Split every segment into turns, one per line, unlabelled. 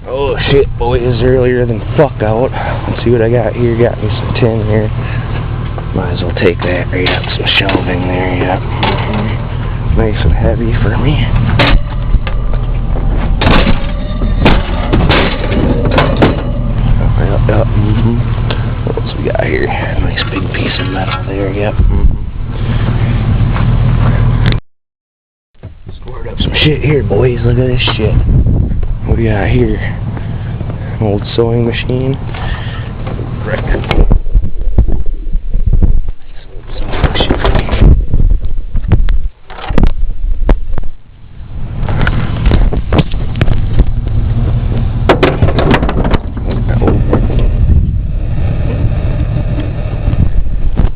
Oh shit, boys, earlier than fuck out. Let's see what I got here. Got me some tin here. Might as well take that right up. Some shelving there, yep. Nice and heavy for me. Yep. What else we got here? Nice big piece of metal there, yep. Scored up some shit here, boys. Look at this shit. What do you got here? An old sewing machine. Record. Nice old sewing machine.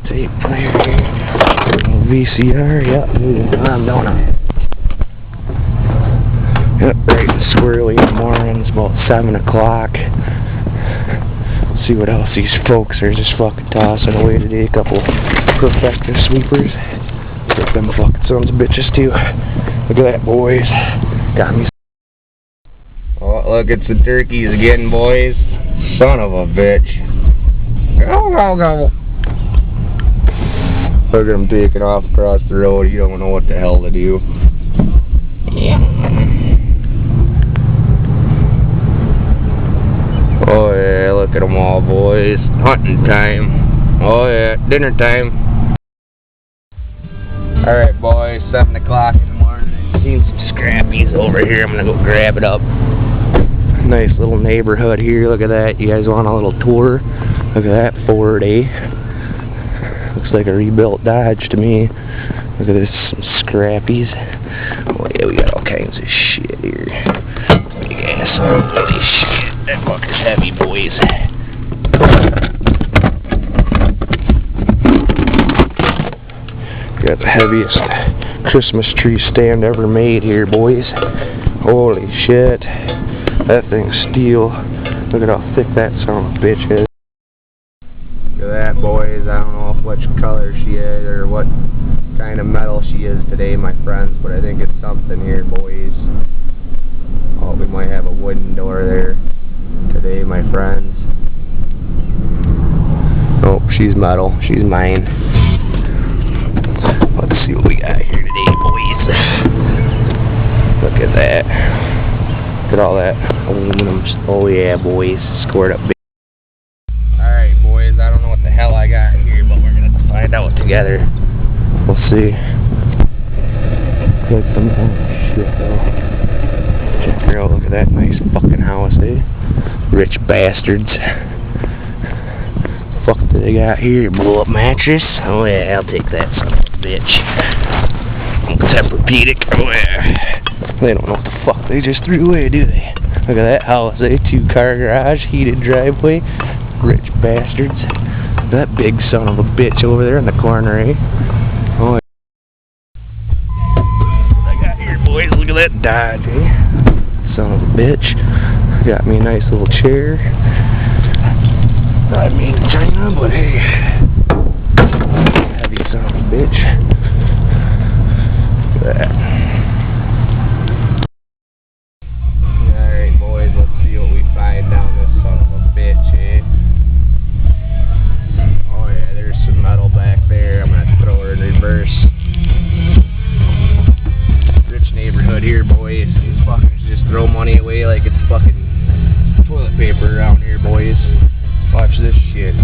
Tape player here. VCR, yep. Moving on, don't I? Yep, right and squirrely in the mornings, about 7 o'clock. See what else these folks are just fucking tossing away today. A couple perfective sweepers. Get them fucking sons of bitches too. Look at that, boys. Got me. Oh, look, it's the turkeys again, boys. Son of a bitch. Go, go, go. Look at them taking off across the road. You don't know what the hell to do. Yeah. Oh yeah, look at them all, boys. Hunting time. Oh yeah, dinner time. Alright, boys, 7 o'clock in the morning. I've seen some Scrappies over here. I'm gonna go grab it up. Nice little neighborhood here. Look at that. You guys want a little tour? Look at that Ford, eh? Looks like a rebuilt Dodge to me. Look at this, some Scrappies. Oh yeah, we got all kinds of shit here. Big ass on bloody shit. That fucker's heavy, boys. Got the heaviest Christmas tree stand ever made here, boys. Holy shit. That thing's steel. Look at how thick that son of a bitch is. Look at that, boys. I don't know which color she is or what kind of metal she is today, my friends, but I think it's something here, boys. Oh, we might have a wooden door there today, my friends. Oh, she's metal. She's mine. Let's see what we got here today, boys. Look at that. Look at all that aluminum. Oh yeah, boys. Scored up big. Alright, boys. I don't know what the hell I got here, but we're going to find out together. We'll see. Like some shit, though. Check her out. Look at that nice fucking house, eh? Rich bastards. Fuck do they got here? Blow up mattress? Oh yeah, I'll take that son of a bitch. Tempur-Pedic. Oh yeah. They don't know what the fuck they just threw away, do they? Look at that house, eh? 2-car garage, heated driveway. Rich bastards. That big son of a bitch over there in the corner, eh? Oh yeah. What I got here, boys? Look at that Dodge, eh? Son of a bitch. Got me a nice little chair. Not made in China, but hey. Heavy son of a bitch. Look at that. Alright, boys, let's see what we find down this son of a bitch, eh? Oh yeah, there's some metal back there. I'm gonna throw her in reverse. Rich neighborhood here, boys. These fuckers just throw money away like it's fucking toilet paper around here, boys. Watch this shit.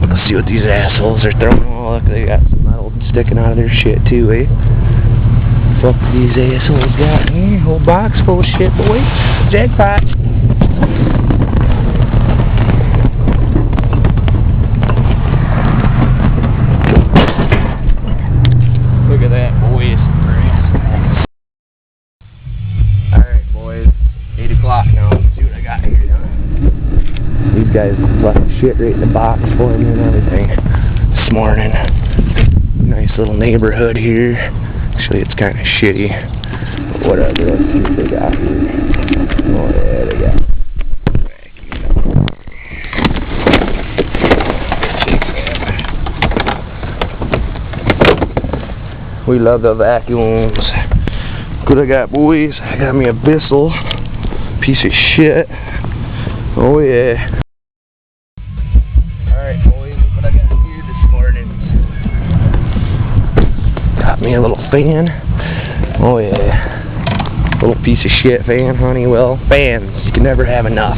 Let's see what these assholes are throwing. Oh, look, they got some metal sticking out of their shit too, eh? Fuck these assholes got here. Whole box full of shit, boys. Jackpot. Look at that, boys. Alright, boys. 8 o'clock now. Let's see what I got here, huh? These guys left shit right in the box for me and everything this morning. Nice little neighborhood here. Actually, it's kind of shitty. But whatever. Let's see what they got here. Oh, yeah, they got vacuum. We love the vacuums. what I got, boys. I got me a Bissell. Piece of shit. Oh yeah. Alright, boys, look what I got here this morning. Got me a little fan. Oh yeah. Little piece of shit fan, Honeywell. Fans, you can never have enough.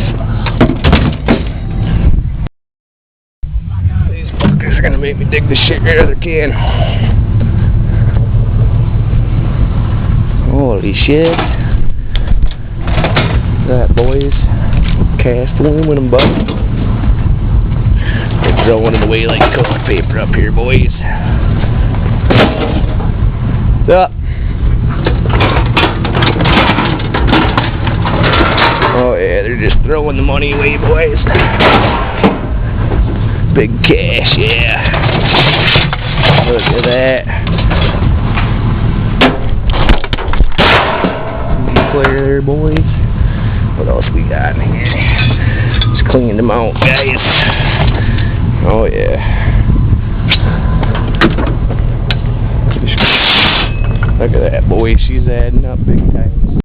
These fuckers are gonna make me dig the shit out of their can. Holy shit. That, boys. Cast aluminum, bud. They're throwing it away like toilet paper up here, boys. Up. Oh yeah, they're just throwing the money away, boys. Big cash, yeah. Look at that. Player there, boys. What else we got in here? Just clean them out, guys. Oh yeah. Look at that, boy. She's adding up big time.